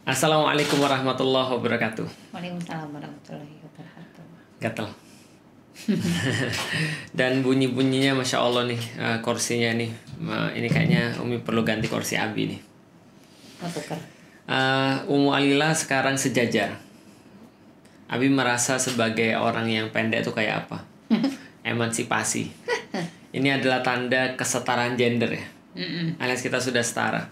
Assalamualaikum warahmatullahi wabarakatuh. Waalaikumsalam warahmatullahi wabarakatuh. Gatel. Dan bunyi-bunyinya Masya Allah nih, kursinya nih. Ini kayaknya Umi perlu ganti kursi Abi nih. Mau tukar. Ummu Alila sekarang sejajar. Abi merasa sebagai orang yang pendek itu kayak apa? Emansipasi. Ini adalah tanda kesetaraan gender ya. Alias kita sudah setara.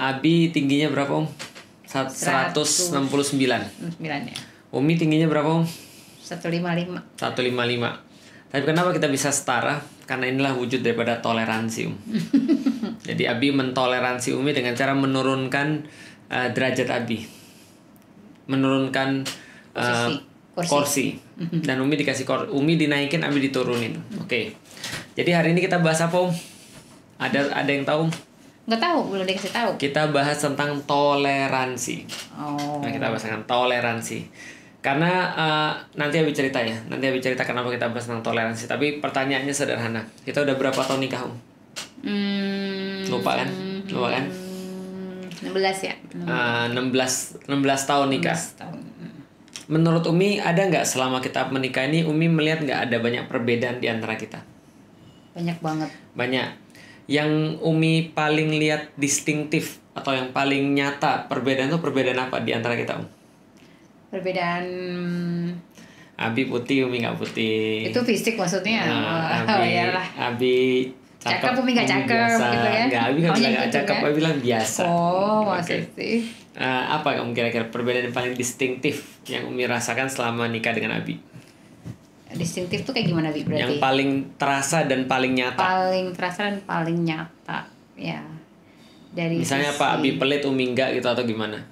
Abi tingginya berapa Om? 169. 9 ya. Umi tingginya berapa Om? 155. 155. Tapi kenapa kita bisa setara? Karena inilah wujud daripada toleransi Jadi Abi mentoleransi Umi dengan cara menurunkan derajat Abi, menurunkan kursi. Dan Umi dikasih Umi dinaikin, Abi diturunin. Oke. Jadi hari ini kita bahas apa Om? Ada yang tahu? Nggak tahu, belum dikasih tahu. Kita bahas tentang toleransi. Oh. Nah, kita bahas tentang toleransi. Karena nanti Abi cerita ya. Nanti Abi cerita kenapa kita bahas tentang toleransi. Tapi pertanyaannya sederhana. Kita udah berapa tahun nikah, Om? Lupa kan? 16 ya. 16 tahun nikah. 16 tahun. Menurut Umi ada nggak selama kita menikah ini Umi melihat nggak ada banyak perbedaan di antara kita? Banyak banget. Banyak. Yang Umi paling lihat distintif atau yang paling nyata perbedaan itu perbedaan apa di antara kita, Om? Perbedaan Abi putih, Umi nggak putih. itu fisik maksudnya. Abi cakep, Umi nggak cakep biasa. gitu ya. Nggak, Abi nggak bilang nggak gitu cakep, kan? Abi bilang biasa. Oh, maksud Oke. sih. Apa Om kira-kira perbedaan yang paling distintif yang Umi rasakan selama nikah dengan Abi? Distintif tuh kayak gimana, Bi? Berarti Yang paling terasa dan paling nyata. paling terasa dan paling nyata ya. Dari Misalnya sisi, Pak Abi pelit, Umi enggak gitu atau gimana?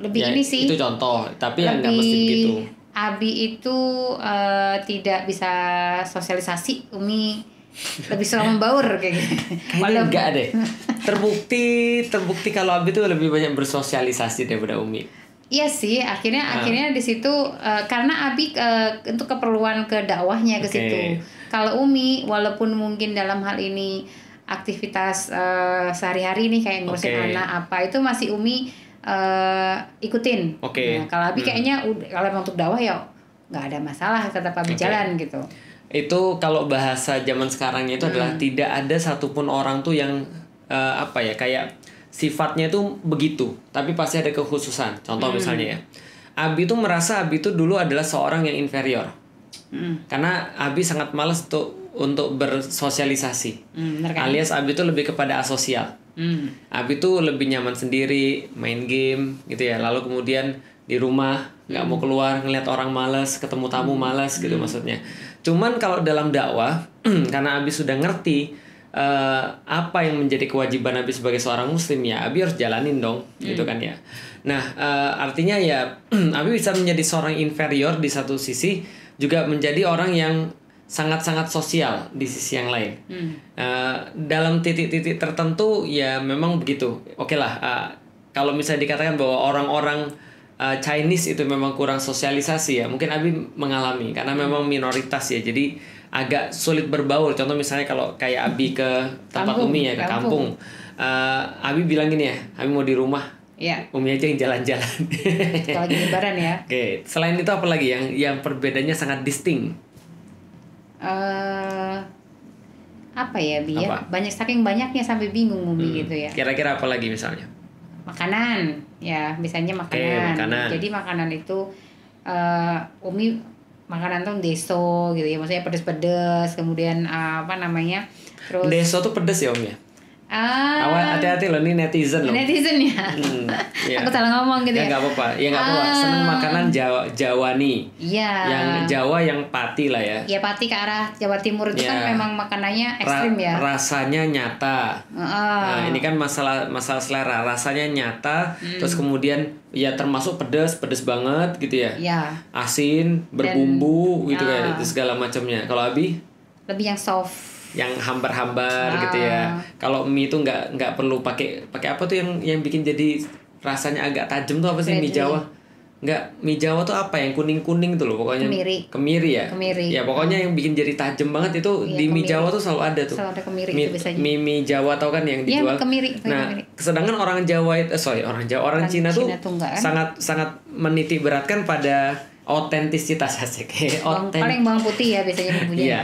lebih Ya, ini sih. Itu contoh, tapi yang nggak Lebih mesti begitu. Abi itu tidak bisa sosialisasi, Umi lebih suka membaur kayak gitu. Kayaknya enggak deh. Terbukti kalau Abi tuh lebih banyak bersosialisasi daripada Umi. Iya sih, akhirnya di situ karena Abi untuk keperluan ke dakwahnya ke Oke. situ. Kalau Umi walaupun mungkin dalam hal ini aktivitas sehari-hari nih kayak ngurusin Oke. anak apa itu masih Umi ikutin. Oke. Nah, kalau Abi kayaknya kalau emang untuk dakwah ya nggak ada masalah, tetap Abi Oke. jalan gitu. Itu kalau bahasa zaman sekarangnya itu adalah tidak ada satupun orang tuh yang kayak sifatnya itu begitu, tapi pasti ada kekhususan. Contoh misalnya ya, Abi tuh merasa Abi tuh dulu adalah seorang yang inferior, karena Abi sangat malas untuk bersosialisasi, Bener kan? alias Abi tuh lebih kepada asosial. Abi tuh lebih nyaman sendiri, main game gitu ya. Lalu kemudian di rumah nggak mau keluar, ngeliat orang malas, ketemu tamu malas gitu maksudnya. Cuman kalau dalam dakwah, karena Abi sudah ngerti apa yang menjadi kewajiban Abi sebagai seorang muslim ya, Abi harus jalanin dong, gitu kan ya. Nah, artinya ya Abi bisa menjadi seorang inferior di satu sisi, juga menjadi orang yang sangat-sangat sosial di sisi yang lain. Dalam titik-titik tertentu ya memang begitu. Oke lah, kalau misalnya dikatakan bahwa orang-orang Chinese itu memang kurang sosialisasi ya, mungkin Abi mengalami karena memang minoritas ya, jadi agak sulit berbaur. Contoh misalnya kalau kayak Abi ke tempat Umi ya, ke kampung. Abi bilang gini ya, Abi mau di rumah, Ya. Umi aja yang jalan-jalan. Kalau lagi lebaran ya. Oke, selain itu apa lagi yang perbedaannya sangat distinct? Apa ya, Bi ya? Apa? Saking banyaknya sampai bingung Umi gitu ya. Kira-kira apa lagi misalnya? Makanan ya, misalnya makanan. Makanan. Jadi makanan itu Umi makanan tuh deso gitu ya, maksudnya pedes-pedes, kemudian terus Deso tuh pedes ya Om ya? Hati-hati loh, ini netizen loh. netizen ya. Iya. Aku salah ngomong gitu Ya ya. nggak apa-apa, ya nggak apa-apa. Seneng makanan Jawa nih. Iya. Yang Jawa yang pati lah ya. Ya pati ke arah Jawa Timur itu Ya. kan memang makanannya ekstrim ya. Rasanya nyata. Nah, ini kan masalah selera. Rasanya nyata, terus kemudian ya termasuk pedes banget gitu ya. Ya. Asin, berbumbu gitu kayak segala macamnya. Kalau Abi Lebih yang soft. yang hambar-hambar gitu ya. Kalau mie itu nggak perlu pakai apa tuh yang bikin jadi rasanya agak tajam tuh apa sih mie Bradley. Jawa? Nggak, mie Jawa tuh apa yang kuning-kuning tuh loh pokoknya. Kemiri ya. Ya pokoknya yang bikin jadi tajam banget itu di mie Jawa tuh selalu ada tuh. Selalu ada kemiri itu biasanya. Mie Jawa tau kan yang dijual. Kemiri. Nah, sedangkan orang Jawa itu orang Cina tuh sangat menitik beratkan pada otentisitas asik. Paling bawang putih ya biasanya bumbunya. Iya.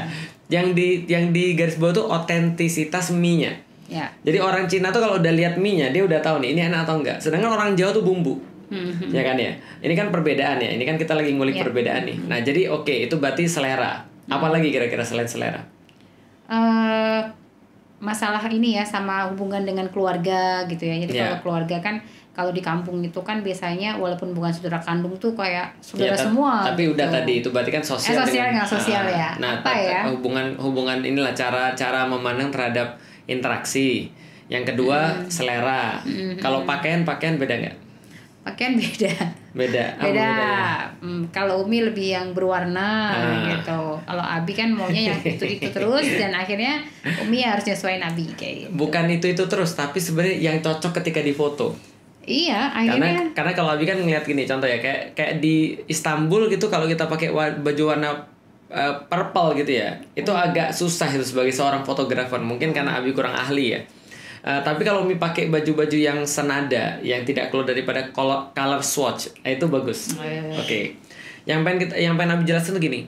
Yang di garis bawah tuh otentisitas mie-nya. Ya. Jadi orang Cina tuh kalau udah lihat mie-nya dia udah tahu nih ini enak atau enggak. Sedangkan orang Jawa tuh bumbu. Ya kan ya. Ini kan perbedaan ya. Ini kan kita lagi ngulik perbedaan nih. Nah, jadi itu berarti selera. Apalagi kira-kira selain selera? Masalah ini ya sama hubungan dengan keluarga gitu ya. Jadi kalau keluarga kan kalau di kampung itu kan biasanya walaupun bukan saudara kandung tuh kayak saudara semua. Tapi gitu. udah tadi itu berarti kan sosial. Sosial ya. Nah, ya? hubungan inilah cara memandang terhadap interaksi. Yang kedua selera. Kalau pakaian beda nggak? Pakaian beda. Kalau Umi lebih yang berwarna gitu. Kalau Abi kan maunya yang itu terus dan akhirnya Umi harus nyesuaiin Abi kayak gitu. Bukan itu terus, tapi sebenarnya yang cocok ketika difoto. Iya, akhirnya. Karena kalau Abi kan ngeliat gini contoh ya kayak di Istanbul gitu kalau kita pakai baju warna purple gitu ya, itu agak susah itu sebagai seorang fotografer. Mungkin karena Abi kurang ahli ya. Tapi kalau Umi pakai baju-baju yang senada, yang tidak keluar daripada color swatch, itu bagus. Oke. Yang pengen Abi jelasin tuh gini.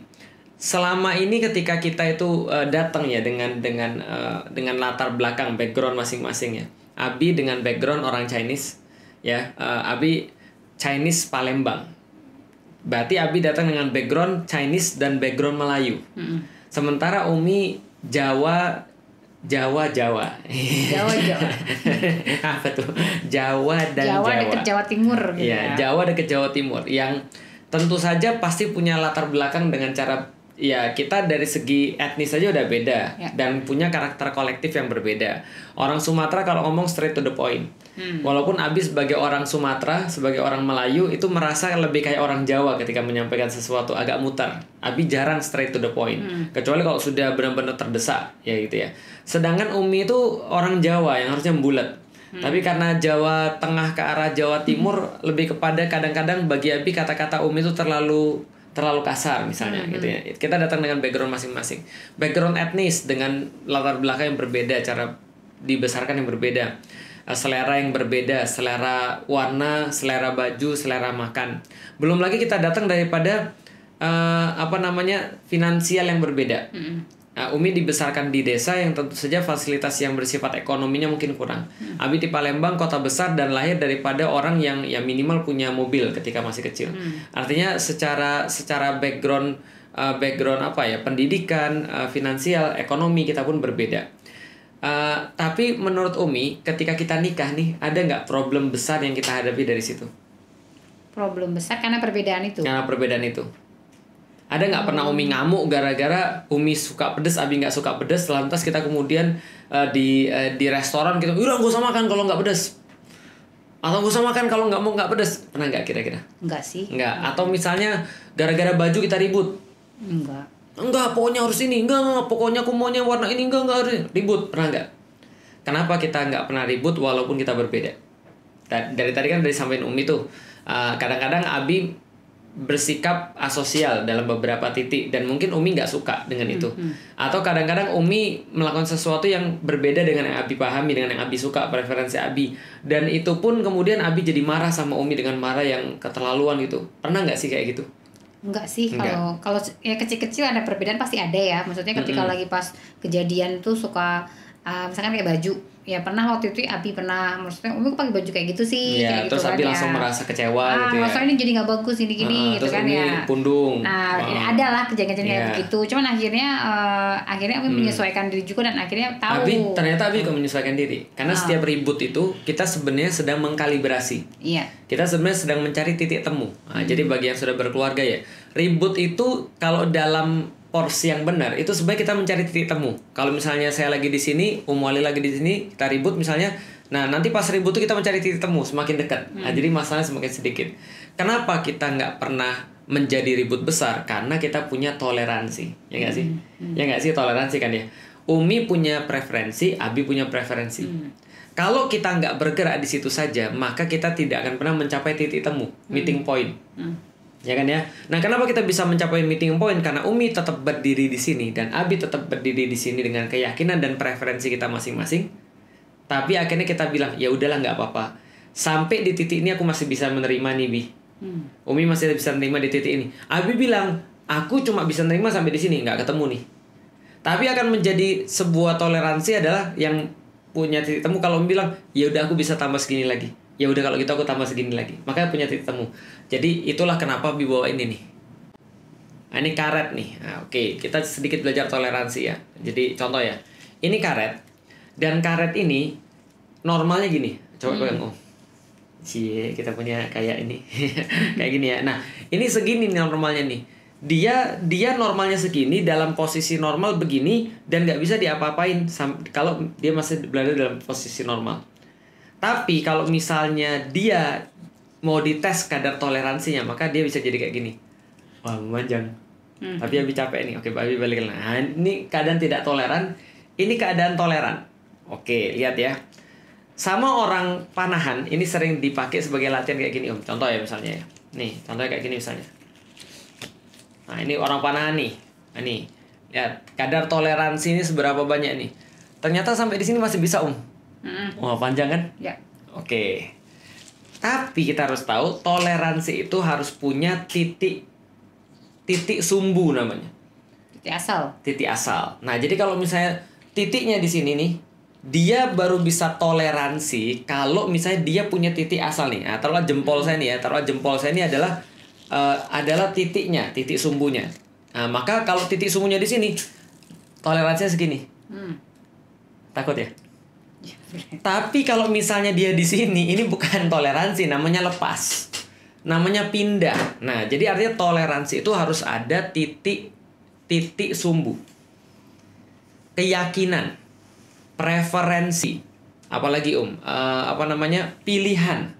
Selama ini ketika kita itu datang ya dengan latar belakang background masing-masing ya. Abi dengan background orang Chinese, ya. Abi Chinese Palembang. Berarti Abi datang dengan background Chinese dan background Melayu. Sementara Umi Jawa. Apa tuh? Jawa dekat Jawa Timur gitu ya. Jawa dekat Jawa Timur yang tentu saja pasti punya latar belakang dengan cara ya kita dari segi etnis saja udah beda dan punya karakter kolektif yang berbeda. Orang Sumatera kalau ngomong straight to the point. Walaupun Abi sebagai orang Sumatera, sebagai orang Melayu itu merasa lebih kayak orang Jawa ketika menyampaikan sesuatu agak mutar. Abi jarang straight to the point. Kecuali kalau sudah benar-benar terdesak ya gitu ya. Sedangkan Umi itu orang Jawa yang harusnya bulat. Tapi karena Jawa Tengah ke arah Jawa Timur lebih kepada kadang-kadang bagi Abi kata-kata Umi itu terlalu kasar misalnya gitu ya. Kita datang dengan background masing-masing. Background etnis dengan latar belakang yang berbeda, cara dibesarkan yang berbeda. Selera yang berbeda, selera warna, selera baju, selera makan. Belum lagi kita datang daripada finansial yang berbeda. Umi dibesarkan di desa yang tentu saja fasilitas yang bersifat ekonominya mungkin kurang. Abi di Palembang, kota besar dan lahir daripada orang yang ya minimal punya mobil ketika masih kecil. Artinya secara background pendidikan, finansial, ekonomi kita pun berbeda. Tapi menurut Umi, ketika kita nikah nih, ada nggak problem besar yang kita hadapi dari situ? Problem besar karena perbedaan itu? Karena perbedaan itu. Ada nggak pernah Umi ngamuk gara-gara Umi suka pedes, Abi nggak suka pedes, lantas kita kemudian di restoran gitu, udah gak usah makan kalau nggak pedes. Atau gak usah makan kalau nggak pedes. Pernah nggak kira-kira? Enggak sih. Enggak. Atau misalnya gara-gara baju kita ribut? Enggak, pokoknya harus ini. Enggak, pokoknya aku maunya warna ini. Enggak harus ribut. Pernah nggak? Kenapa kita nggak pernah ribut walaupun kita berbeda? Dari tadi kan sampein Umi tuh, kadang-kadang Abi bersikap asosial dalam beberapa titik dan mungkin Umi nggak suka dengan itu. Atau kadang-kadang Umi melakukan sesuatu yang berbeda dengan yang Abi pahami, dengan yang Abi suka, preferensi Abi. Dan itu pun kemudian Abi jadi marah sama Umi dengan marah yang keterlaluan gitu. Pernah nggak sih kayak gitu? Enggak sih, kalau ya kecil-kecil ada perbedaan pasti ada ya. Maksudnya ketika lagi pas kejadian tuh suka misalkan kayak baju. Ya pernah waktu itu Abi pernah, maksudnya Umi kok pakai baju kayak gitu sih, kayak terus gitu Abi kan langsung merasa kecewa gitu ya. Maksudnya ini jadi nggak bagus gini-gini gitu kan Umi ya. Pundung. Nah, ada lah kejadian-kejadian kayak begitu. Cuman akhirnya Abi menyesuaikan diri juga dan akhirnya tahu. Ternyata Abi juga menyesuaikan diri. Karena setiap ribut itu kita sebenarnya sedang mengkalibrasi. Iya. Kita sebenarnya sedang mencari titik temu. Jadi bagi yang sudah berkeluarga ya, ribut itu kalau dalam porsi yang benar itu sebenarnya kita mencari titik temu. Kalau misalnya saya lagi di sini, Wali lagi di sini, kita ribut misalnya. Nah, nanti pas ribut itu kita mencari titik temu semakin dekat. Jadi masalahnya semakin sedikit. Kenapa kita nggak pernah menjadi ribut besar? Karena kita punya toleransi, ya nggak sih? Ya nggak sih, toleransi kan ya. Umi punya preferensi, Abi punya preferensi. Kalau kita nggak bergerak di situ saja, maka kita tidak akan pernah mencapai titik temu, meeting point. Ya kan ya? Nah, kenapa kita bisa mencapai meeting point? Karena Umi tetap berdiri di sini dan Abi tetap berdiri di sini dengan keyakinan dan preferensi kita masing-masing. Tapi akhirnya kita bilang, ya udahlah nggak apa-apa. Sampai di titik ini aku masih bisa menerima nih, Bi. Umi masih bisa menerima di titik ini. Abi bilang, aku cuma bisa menerima sampai di sini, nggak ketemu nih. Tapi akan menjadi sebuah toleransi adalah yang punya titik temu kalau bilang ya udah aku bisa tambah segini lagi, ya udah kalau gitu aku tambah segini lagi, makanya punya titik temu. Jadi itulah kenapa Bi bawa ini nih. Nah, ini karet nih. Nah, oke, kita sedikit belajar toleransi ya. Jadi contoh ya, ini karet dan karet ini normalnya gini, coba pegang Om. Cie, kita punya kayak ini kayak gini ya. Nah, ini segini nih normalnya nih. Dia normalnya segini dalam posisi normal begini dan nggak bisa diapa-apain kalau dia masih berada dalam posisi normal. Tapi kalau misalnya dia mau dites kadar toleransinya, maka dia bisa jadi kayak gini. Wah, memanjang. Tapi Abi capek nih. Oke, Abi balik. Nah, ini keadaan tidak toleran. Ini keadaan toleran. Oke, lihat ya. Sama orang panahan ini sering dipakai sebagai latihan kayak gini Om. Contoh ya misalnya ya. Nih, contohnya kayak gini misalnya. Nah, ini orang panahan nih. Nah, nih. Lihat, kadar toleransi ini seberapa banyak nih. Ternyata sampai di sini masih bisa, Om. Wah, panjang kan? Ya. Oke. Tapi kita harus tahu toleransi itu harus punya titik sumbu namanya. Titik asal. Titik asal. Nah, jadi kalau misalnya titiknya di sini nih, dia baru bisa toleransi kalau misalnya dia punya titik asal nih. Nah, taruhlah jempol saya nih ya. Taruhlah jempol saya ini adalah titiknya, titik sumbunya. Nah, maka kalau titik sumbunya di sini, toleransinya segini. Takut ya? Tapi kalau misalnya dia di sini, ini bukan toleransi, namanya lepas. Namanya pindah. Nah, jadi artinya toleransi itu harus ada titik sumbu. Keyakinan, preferensi, apalagi pilihan.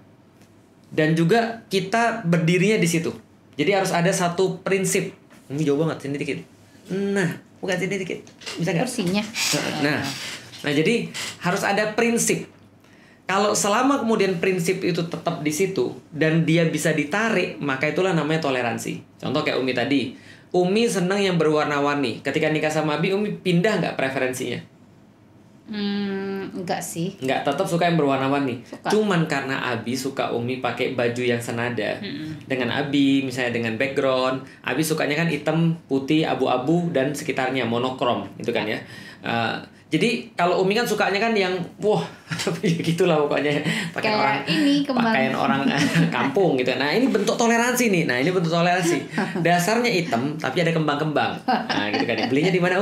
Dan juga kita berdirinya di situ. Jadi harus ada satu prinsip. Ini jauh banget, sini dikit. Nah, bukan sini dikit. Bisa nggak? Kursinya. Nah, jadi harus ada prinsip. Kalau selama kemudian prinsip itu tetap di situ dan dia bisa ditarik, maka itulah namanya toleransi. Contoh kayak Umi tadi. Umi senang yang berwarna-warni. Ketika nikah sama Abi, Umi pindah nggak preferensinya? Enggak sih. Enggak, tetap suka yang berwarna-warni. Suka. Cuman karena Abi suka Umi pakai baju yang senada dengan Abi, misalnya dengan background. Abi sukanya kan hitam, putih, abu-abu dan sekitarnya monokrom, gitu kan ya. Jadi kalau Umi kan sukanya kan yang wah gitulah pokoknya pakaian orang kampung gitu. Nah, ini bentuk toleransi nih. Nah, ini bentuk toleransi. Dasarnya hitam tapi ada kembang-kembang. Nah, gitu kan. Belinya di mana,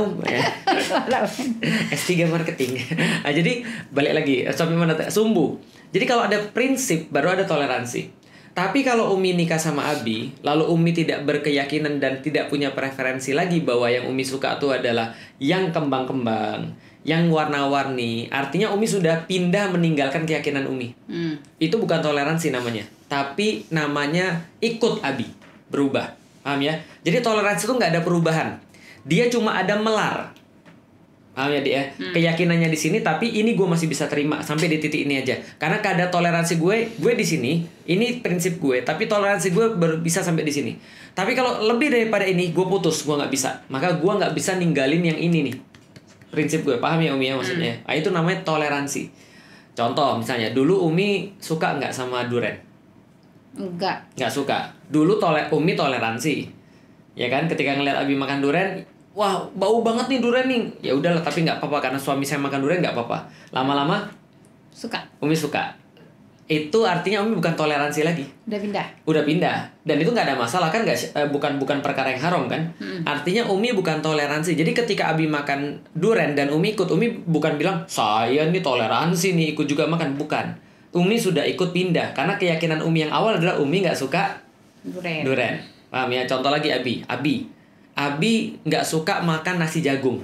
S3 marketing. Nah, jadi balik lagi sampai mana sumbu. Jadi kalau ada prinsip baru ada toleransi. Tapi kalau Umi nikah sama Abi, lalu Umi tidak berkeyakinan dan tidak punya preferensi lagi bahwa yang Umi suka itu adalah yang kembang-kembang, yang warna-warni. Artinya Umi sudah pindah meninggalkan keyakinan Umi. Itu bukan toleransi namanya, tapi namanya ikut Abi, berubah. Paham ya? Jadi toleransi itu nggak ada perubahan. Dia cuma ada melar. Paham ya dia? Keyakinannya di sini, tapi ini gue masih bisa terima sampai di titik ini aja. Karena kadar toleransi gue di sini, ini prinsip gue, tapi toleransi gue baru bisa sampai di sini. Tapi kalau lebih daripada ini, gue putus, gue nggak bisa. Maka gue nggak bisa ninggalin yang ini nih. Prinsip gue, paham ya Umi ya maksudnya? Nah, itu namanya toleransi. Contoh misalnya, dulu Umi suka nggak sama durian? Enggak. Nggak suka. Dulu Umi toleransi, ya kan? Ketika ngeliat Abi makan durian, wah bau banget nih durian nih. Ya udahlah, tapi nggak apa-apa karena suami saya makan durian, nggak apa-apa. Lama-lama suka. Umi suka. Itu artinya Umi bukan toleransi lagi. Udah pindah. Dan itu nggak ada masalah kan? Bukan perkara yang haram kan? Artinya Umi bukan toleransi. Jadi ketika Abi makan durian dan Umi ikut, Umi bukan bilang saya nih toleransi nih ikut juga makan. Bukan. Umi sudah ikut pindah karena keyakinan Umi yang awal adalah Umi nggak suka durian. Paham ya? Contoh lagi Abi nggak suka makan nasi jagung.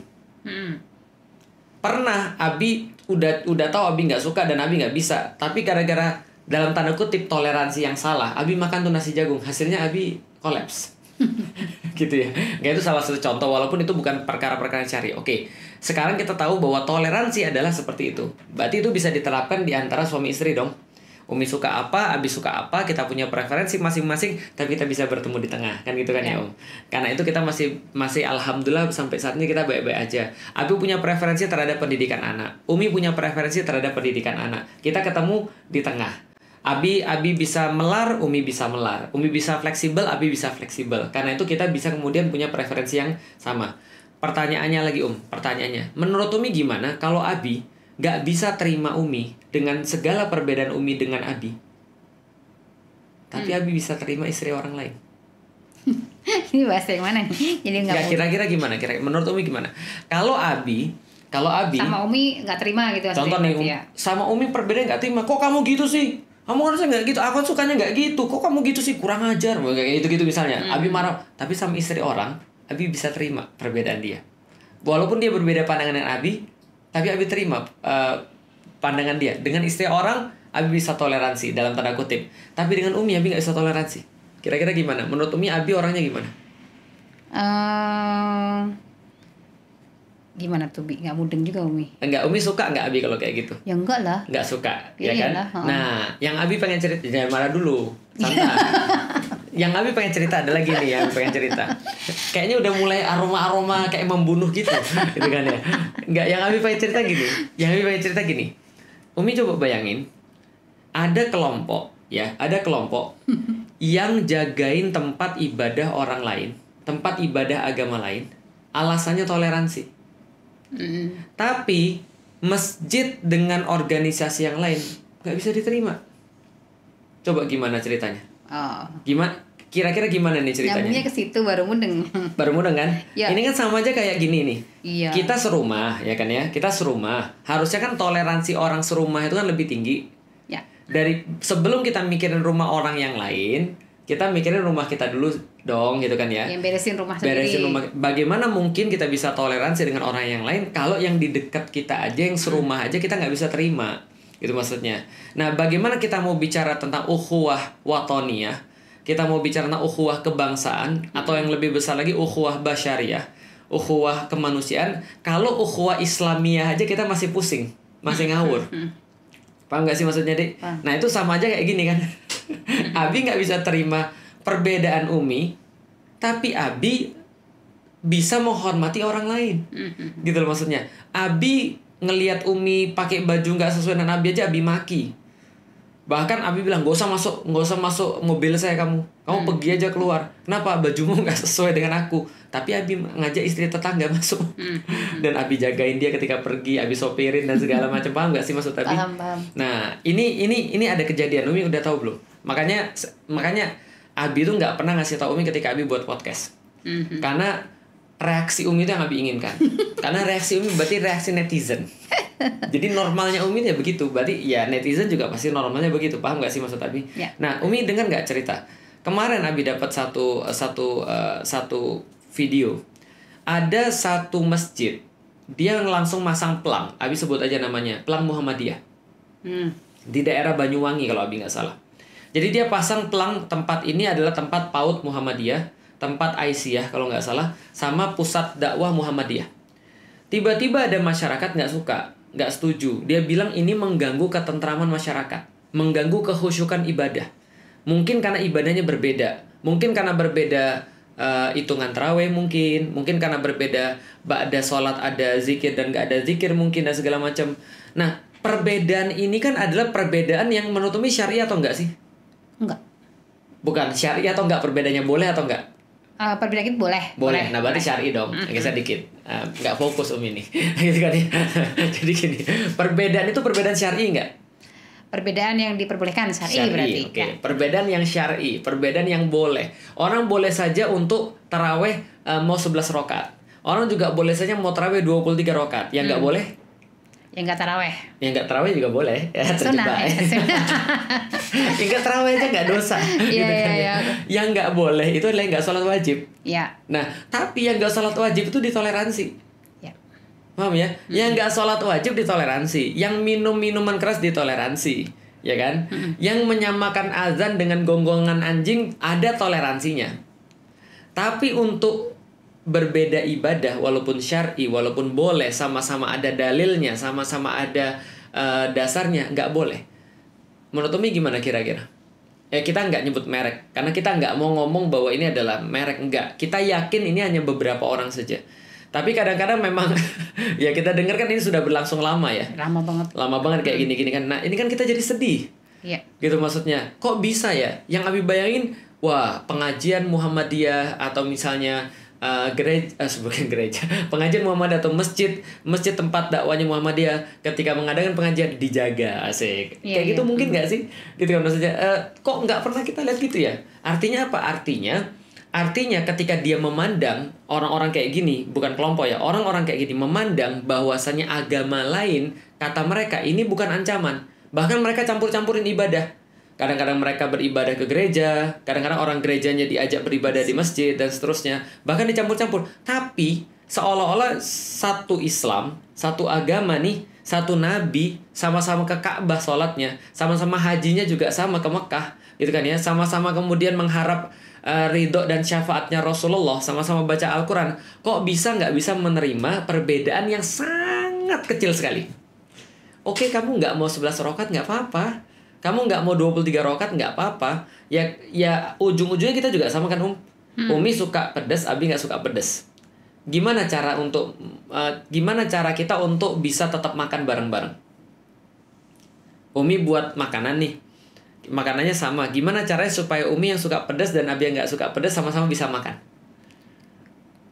Pernah Abi udah tahu Abi nggak suka dan Abi nggak bisa. Tapi gara-gara dalam tanda kutip toleransi yang salah, Abi makan tuh nasi jagung. Hasilnya Abi kolaps. Gitu ya. Itu salah satu contoh walaupun itu bukan perkara-perkara syari. Oke. Sekarang kita tahu bahwa toleransi adalah seperti itu. Berarti itu bisa diterapkan di antara suami istri dong. Umi suka apa, Abi suka apa, kita punya preferensi masing-masing, tapi kita bisa bertemu di tengah, kan gitu kan ya Om. Karena itu kita masih alhamdulillah sampai saat ini kita baik-baik aja. Abi punya preferensi terhadap pendidikan anak, Umi punya preferensi terhadap pendidikan anak. Kita ketemu di tengah. Abi bisa melar, Umi bisa melar. Umi bisa fleksibel, Abi bisa fleksibel. Karena itu kita bisa kemudian punya preferensi yang sama. Pertanyaannya lagi pertanyaannya, menurut Umi gimana kalau Abi gak bisa terima Umi dengan segala perbedaan Umi dengan Abi, tapi Abi bisa terima istri orang lain? Ini bahasa yang mana nih? Jadi nggak kira-kira gimana? Kira menurut Umi gimana? Kalau Abi sama Umi nggak terima gitu. Contoh nih, sama Umi perbedaan nggak terima. Kok kamu gitu sih? Kamu harusnya nggak gitu. Aku sukanya nggak gitu. Kok kamu gitu sih? Kurang ajar. Kayak gitu misalnya. Abi marah. Tapi sama istri orang, Abi bisa terima perbedaan dia. Walaupun dia berbeda pandangan dengan Abi, tapi Abi terima pandangan dia. Dengan istri orang, Abi bisa toleransi dalam tanda kutip. Tapi dengan Umi, Abi nggak bisa toleransi. Kira-kira gimana? Menurut Umi, Abi orangnya gimana? Gimana tuh, Bi? Nggak mudeng juga Umi. Enggak, Umi suka nggak Abi kalau kayak gitu? Ya enggak lah. Nggak suka, ya kan? Nah, yang Abi pengen cerita, jangan marah dulu. Santai. Yang Abi pengen cerita adalah gini ya, pengen cerita. Kayaknya udah mulai aroma-aroma kayak membunuh gitu kan ya. Enggak, yang Abi pengen cerita gini. Umi coba bayangin, ada kelompok yang jagain tempat ibadah orang lain, tempat ibadah agama lain, alasannya toleransi. Tapi masjid dengan organisasi yang lain nggak bisa diterima. Coba gimana ceritanya? Gimana? Kira-kira gimana nih ceritanya? Nyambungnya ke situ baru mudeng. Baru mudeng kan? Ya. Ini kan sama aja kayak gini nih. Iya. Kita serumah, ya kan ya? Kita serumah. Harusnya kan toleransi orang serumah itu kan lebih tinggi. Ya. Dari sebelum kita mikirin rumah orang yang lain, kita mikirin rumah kita dulu dong, gitu kan ya? Yang beresin rumah sendiri. Beresin rumah. Bagaimana mungkin kita bisa toleransi dengan orang yang lain kalau yang di dekat kita aja, yang serumah aja kita nggak bisa terima, gitu maksudnya. Nah, bagaimana kita mau bicara tentang ukhuwah watoniyah, kita mau bicara tentang ukhuwah kebangsaan, atau yang lebih besar lagi ukhuwah basyariah, ukhuwah kemanusiaan, kalau ukhuwah Islamiyah aja kita masih pusing, masih ngawur. Paham gak sih maksudnya, Dek? Nah, itu sama aja kayak gini kan. Abi nggak bisa terima perbedaan Umi, tapi Abi bisa menghormati orang lain. Gitu loh maksudnya. Abi ngelihat Umi pakai baju nggak sesuai dengan Abi aja Abi maki. Bahkan Abi bilang, nggak usah masuk mobil saya kamu pergi aja keluar. Kenapa? Bajumu nggak sesuai dengan aku. Tapi Abi ngajak istri tetangga masuk. Dan Abi jagain dia ketika pergi, Abi sopirin dan segala macam. Paham nggak sih maksud Abi? Paham. Nah, ini ada kejadian. Umi udah tahu belum? Makanya Abi tuh nggak pernah ngasih tahu Umi ketika Abi buat podcast. Karena reaksi Umi itu yang Abi inginkan. Karena reaksi Umi berarti reaksi netizen. Jadi normalnya Umi ya begitu. Berarti ya netizen juga pasti normalnya begitu. Paham gak sih maksud Abi? Ya. Nah, Umi dengar gak cerita? Kemarin Abi dapat satu video. Ada satu masjid, dia langsung masang pelang. Abi sebut aja namanya, Pelang Muhammadiyah. Di daerah Banyuwangi kalau Abi nggak salah. Jadi dia pasang pelang, tempat ini adalah tempat PAUD Muhammadiyah, tempat Aisyah kalau nggak salah, sama pusat dakwah Muhammadiyah. Tiba-tiba ada masyarakat nggak suka, nggak setuju. Dia bilang ini mengganggu ketentraman masyarakat, mengganggu kehusyukan ibadah. Mungkin karena ibadahnya berbeda, mungkin karena berbeda hitungan tarawih, mungkin karena berbeda ba'da sholat ada zikir dan nggak ada zikir mungkin dan segala macam. Nah, perbedaan ini kan adalah perbedaan yang menurut Umi syariah atau enggak sih? Enggak. Bukan syariah atau enggak, perbedaannya boleh atau enggak? Perbedaan itu boleh. Nah berarti syar'i dong. Geser dikit. Nggak fokus Umi nih. Gitu kan ya. Jadi gini, perbedaan itu perbedaan syar'i enggak? Perbedaan yang diperbolehkan syar'i berarti. Okay. Ya. Perbedaan yang syar'i, perbedaan yang boleh. Orang boleh saja untuk taraweh mau 11 rakaat. Orang juga boleh saja mau taraweh 23 rakaat. Yang nggak boleh? Yang nggak taraweh. Yang nggak taraweh juga boleh. Ya, terjebak. Yang nggak taraweh aja nggak dosa. Iya. Yang nggak boleh itu adalah yang nggak sholat wajib. Iya. Nah, tapi yang nggak sholat wajib itu ditoleransi. Ya. Paham ya? Yang nggak sholat wajib ditoleransi. Yang minum minuman keras ditoleransi. Ya kan? Yang menyamakan azan dengan gonggongan anjing ada toleransinya. Tapi untuk berbeda ibadah walaupun syar'i, walaupun boleh, sama-sama ada dalilnya, sama-sama ada dasarnya, nggak boleh. Menurut Umi gimana kira-kira? Kita nggak nyebut merek karena kita nggak mau ngomong bahwa ini adalah merek, enggak. Kita yakin ini hanya beberapa orang saja. Tapi kadang-kadang memang ya kita dengar kan ini sudah berlangsung lama ya. Lama banget. Lama banget kayak gini-gini kan. Nah, ini kan kita jadi sedih. Iya. Gitu maksudnya. Kok bisa ya? Yang Abi bayangin, wah, pengajian Muhammadiyah atau misalnya sebagai gereja, pengajian Muhammadiyah atau masjid tempat dakwanya Muhammadiyah ketika mengadakan pengajian dijaga, asik. Iya, Kayak gitu iya. mungkin nggak sih? Gitu kan maksudnya. Kok nggak pernah kita lihat gitu ya? Artinya apa? Artinya ketika dia memandang orang-orang kayak gini, bukan kelompok ya, orang-orang kayak gini memandang bahwasannya agama lain, kata mereka ini bukan ancaman. Bahkan mereka campur-campurin ibadah. Kadang-kadang mereka beribadah ke gereja, kadang-kadang orang gerejanya diajak beribadah di masjid dan seterusnya. Bahkan dicampur-campur. Tapi seolah-olah satu Islam, satu agama nih, satu nabi, sama-sama ke Ka'bah sholatnya, sama-sama hajinya juga sama ke Mekah, gitu kan ya. Sama-sama kemudian mengharap ridho dan syafaatnya Rasulullah, sama-sama baca Al-Quran. Kok nggak bisa menerima perbedaan yang sangat kecil sekali? Oke, kamu nggak mau 11 rakaat nggak apa-apa. Kamu nggak mau 23 rakaat nggak apa-apa. Ya ujung-ujungnya kita juga sama kan, Umi suka pedas, Abi nggak suka pedas. Gimana cara kita untuk bisa tetap makan bareng-bareng? Umi buat makanan nih. Makanannya sama. Gimana caranya supaya Umi yang suka pedas dan Abi yang nggak suka pedas sama-sama bisa makan?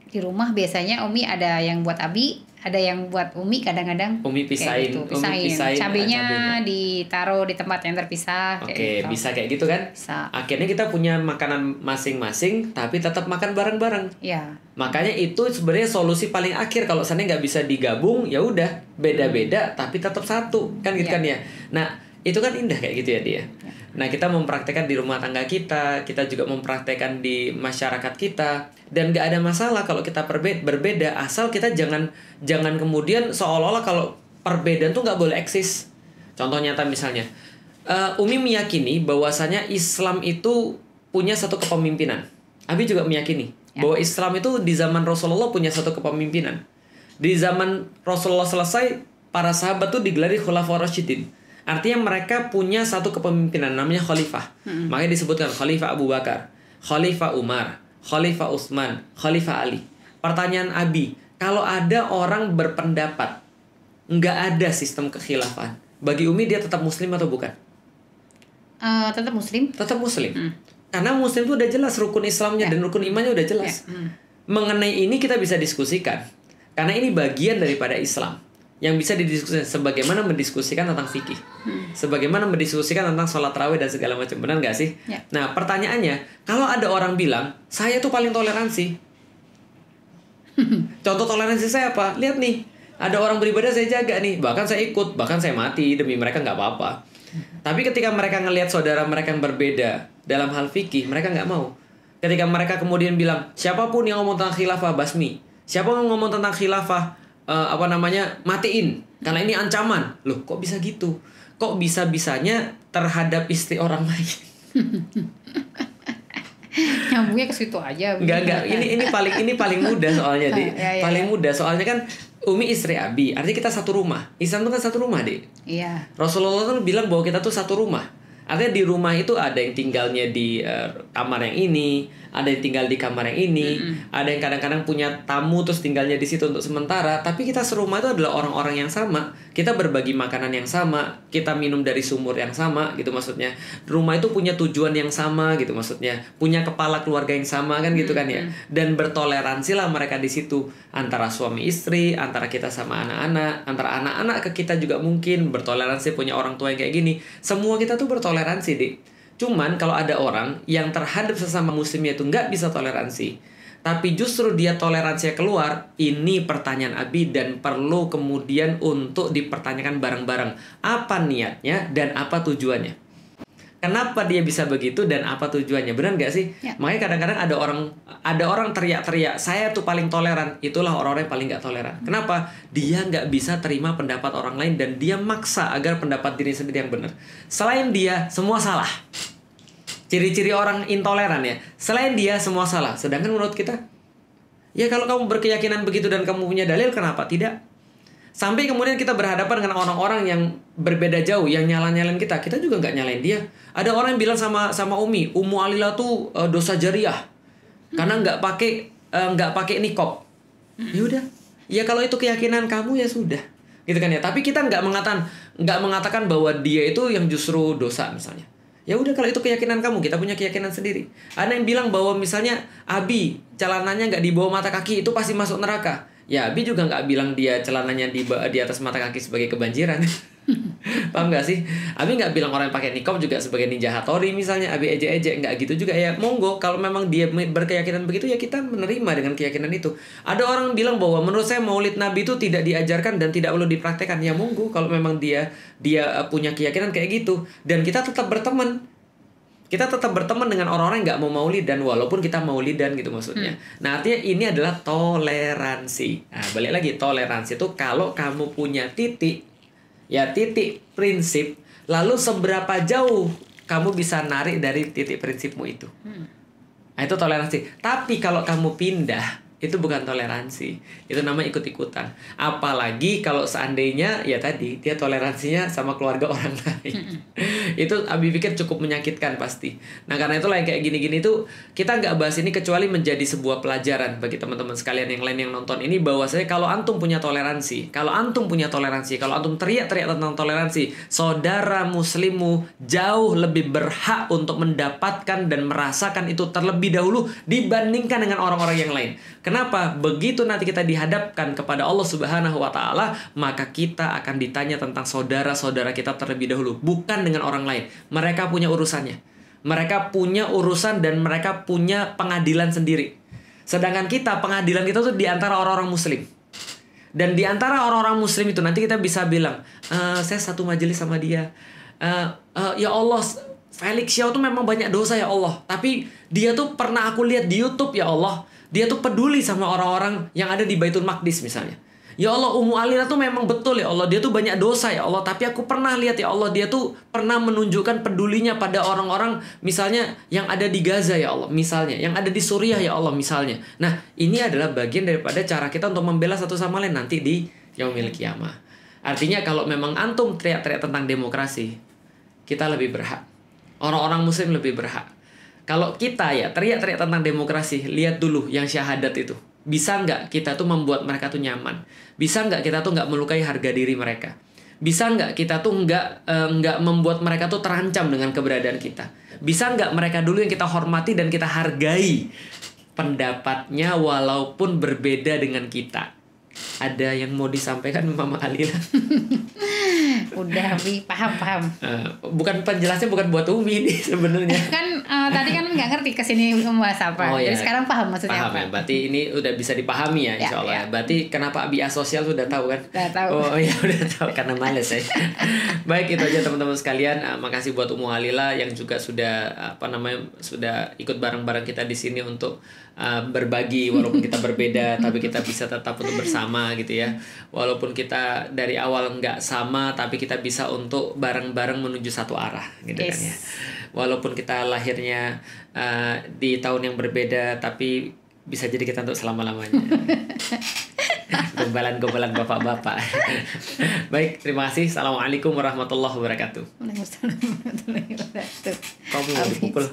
Di rumah biasanya Umi ada yang buat Abi, ada yang buat Umi, kadang-kadang Umi pisahin, gitu. Umi pisahin cabenya ditaruh di tempat yang terpisah. Oke, gitu. bisa kayak gitu kan? Bisa. Akhirnya kita punya makanan masing-masing, tapi tetap makan bareng-bareng. Iya. Makanya itu sebenarnya solusi paling akhir. Kalau seandainya nggak bisa digabung, ya udah beda-beda, tapi tetap satu, kan gitu kan ya. Nah, itu kan indah kayak gitu ya dia. Nah, kita mempraktekkan di rumah tangga kita juga mempraktekkan di masyarakat kita, dan nggak ada masalah kalau kita berbeda, asal kita jangan kemudian seolah-olah kalau perbedaan tuh nggak boleh eksis. Contoh nyata misalnya, Umi meyakini bahwasanya Islam itu punya satu kepemimpinan. Abi juga meyakini bahwa Islam itu di zaman Rasulullah punya satu kepemimpinan. Di zaman Rasulullah selesai, para sahabat tuh digelari Khulafaur Rasyidin. Artinya mereka punya satu kepemimpinan namanya khalifah. Makanya disebutkan Khalifah Abu Bakar, Khalifah Umar, Khalifah Utsman, Khalifah Ali. Pertanyaan Abi, kalau ada orang berpendapat nggak ada sistem kekhilafahan, bagi Umi dia tetap muslim atau bukan? Tetap muslim. Tetap muslim. Karena muslim itu udah jelas rukun Islamnya dan rukun imannya udah jelas. Mengenai ini kita bisa diskusikan. Karena ini bagian daripada Islam yang bisa didiskusikan, sebagaimana mendiskusikan tentang fikih, sebagaimana mendiskusikan tentang sholat tarawih dan segala macam, benar nggak sih? Ya. Nah, pertanyaannya, kalau ada orang bilang saya tuh paling toleransi, contoh toleransi saya apa? Lihat nih, ada orang beribadah saya jaga nih, bahkan saya ikut, bahkan saya mati demi mereka, nggak apa-apa. Tapi ketika mereka ngelihat saudara mereka yang berbeda dalam hal fikih, mereka nggak mau. Ketika mereka kemudian bilang, siapapun yang ngomong tentang khilafah basmi, siapa yang ngomong tentang khilafah matiin, karena ini ancaman. Loh, kok bisa gitu? Kok bisa-bisanya terhadap istri orang lain? Nyambungnya ke situ aja. Enggak. Ini paling mudah soalnya, Dik. Paling Ya. mudah soalnya kan Umi istri Abi, artinya kita satu rumah. Islam itu kan satu rumah, Dik. Iya. Rasulullah tuh bilang bahwa kita tuh satu rumah. Artinya di rumah itu ada yang tinggalnya di kamar yang ini, ada yang tinggal di kamar yang ini, ada yang kadang-kadang punya tamu terus tinggalnya di situ untuk sementara. Tapi kita serumah itu adalah orang-orang yang sama. Kita berbagi makanan yang sama, kita minum dari sumur yang sama, gitu maksudnya. Rumah itu punya tujuan yang sama, gitu maksudnya. Punya kepala keluarga yang sama, kan gitu kan ya. Dan bertoleransilah mereka di situ, antara suami istri, antara kita sama anak-anak, antara anak-anak ke kita juga mungkin bertoleransi, punya orang tua yang kayak gini. Semua kita tuh bertoleransi, Dik. Cuman kalau ada orang yang terhadap sesama muslimnya itu nggak bisa toleransi, tapi justru dia toleransinya keluar, ini pertanyaan Abi dan perlu kemudian untuk dipertanyakan bareng-bareng. Apa niatnya dan apa tujuannya? Kenapa dia bisa begitu dan apa tujuannya? Benar nggak sih? Ya. Makanya kadang-kadang ada orang teriak-teriak, saya tuh paling toleran. Itulah orang-orang yang paling nggak toleran. Kenapa? Dia nggak bisa terima pendapat orang lain dan dia maksa agar pendapat diri sendiri yang benar. Selain dia, semua salah. Ciri-ciri orang intoleran ya. Selain dia, semua salah. Sedangkan menurut kita, Ya kalau kamu berkeyakinan begitu dan kamu punya dalil, kenapa tidak? Sampai kemudian kita berhadapan dengan orang-orang yang berbeda jauh, yang nyalain kita juga nggak nyalain dia. Ada orang yang bilang sama Ummu Alila tuh dosa jariah karena nggak pakai niqab. Ya udah, ya kalau itu keyakinan kamu ya sudah, gitu kan ya. Tapi kita nggak mengatakan bahwa dia itu yang justru dosa misalnya. Ya udah, kalau itu keyakinan kamu, kita punya keyakinan sendiri. Ada yang bilang bahwa misalnya Abi celananya nggak di bawah mata kaki itu pasti masuk neraka. Ya Abi juga nggak bilang dia celananya di atas mata kaki sebagai kebanjiran. Paham nggak sih? Abi nggak bilang orang yang pakai niqab juga sebagai ninja Hattori misalnya. Abi ejek-ejek, nggak gitu juga ya. Monggo, kalau memang dia berkeyakinan begitu ya kita menerima dengan keyakinan itu. Ada orang bilang bahwa menurut saya maulid Nabi itu tidak diajarkan dan tidak perlu dipraktekkan. Ya monggo, kalau memang dia punya keyakinan kayak gitu, dan kita tetap berteman. Kita tetap berteman dengan orang-orang yang nggak mau maulidan, walaupun kita maulidan gitu maksudnya. Nah artinya ini adalah toleransi. Nah balik lagi, toleransi itu kalau kamu punya titik prinsip, lalu seberapa jauh kamu bisa narik dari titik prinsipmu itu. Nah itu toleransi. Tapi kalau kamu pindah, itu bukan toleransi, itu namanya ikut-ikutan. Apalagi kalau seandainya ya tadi dia toleransinya sama keluarga orang lain. Itu Abi pikir cukup menyakitkan pasti. Nah karena itulah yang kayak gini-gini tuh kita nggak bahas ini kecuali menjadi sebuah pelajaran bagi teman-teman sekalian yang lain yang nonton ini, bahwasanya kalau antum punya toleransi, kalau antum teriak-teriak tentang toleransi, saudara muslimmu jauh lebih berhak untuk mendapatkan dan merasakan itu terlebih dahulu dibandingkan dengan orang-orang yang lain. Kenapa? Begitu nanti kita dihadapkan kepada Allah Subhanahu wa Ta'ala, maka kita akan ditanya tentang saudara-saudara kita terlebih dahulu, bukan dengan orang lain. Mereka punya urusannya, mereka punya urusan, dan mereka punya pengadilan sendiri. Sedangkan kita, pengadilan kita tuh di antara orang-orang muslim. Dan di antara orang-orang muslim itu nanti kita bisa bilang, saya satu majelis sama dia, ya Allah, Felix Xiao tuh memang banyak dosa ya Allah, tapi dia tuh pernah aku lihat di YouTube ya Allah, dia tuh peduli sama orang-orang yang ada di Baitul Maqdis misalnya. Ya Allah, Ummu Alila tuh memang betul ya Allah, dia tuh banyak dosa ya Allah, tapi aku pernah lihat ya Allah, dia tuh pernah menunjukkan pedulinya pada orang-orang misalnya yang ada di Gaza ya Allah, misalnya yang ada di Suriah ya Allah misalnya. Nah ini adalah bagian daripada cara kita untuk membela satu sama lain nanti di Yaumil Qiyamah. Artinya kalau memang antum teriak-teriak tentang demokrasi, kita lebih berhak, orang-orang muslim lebih berhak. Kalau kita ya teriak-teriak tentang demokrasi, lihat dulu yang syahadat itu. Bisa nggak kita tuh membuat mereka tuh nyaman? Bisa nggak kita tuh nggak melukai harga diri mereka? Bisa nggak kita tuh nggak membuat mereka tuh terancam dengan keberadaan kita? Bisa nggak mereka dulu yang kita hormati dan kita hargai pendapatnya walaupun berbeda dengan kita? Ada yang mau disampaikan Mama Alila? Udah, Bi, paham. Bukan penjelasnya bukan buat Umi ini sebenarnya. Kan tadi kan nggak ngerti kesini membahas apa. Oh, jadi ya. sekarang paham maksudnya paham apa. Ya, berarti ini udah bisa dipahami ya insya Allah. Ya. Berarti kenapa Abi asosial sudah tahu kan? Udah tahu. Oh ya udah tahu karena males ya. Baik, itu aja teman-teman sekalian. Makasih buat Ummu Alila yang juga sudah sudah ikut bareng-bareng kita di sini untuk berbagi, walaupun kita berbeda tapi kita bisa tetap untuk bersama gitu ya. Walaupun kita dari awal nggak sama tapi kita bisa untuk bareng-bareng menuju satu arah gitu kan ya. Walaupun kita lahirnya di tahun yang berbeda tapi bisa jadi kita untuk selama-lamanya. Gombalan-gombalan bapak-bapak. Baik, terima kasih. Assalamualaikum warahmatullahi wabarakatuh. Waalaikumsalam warahmatullahi wabarakatuh. Kamu mau dipukul.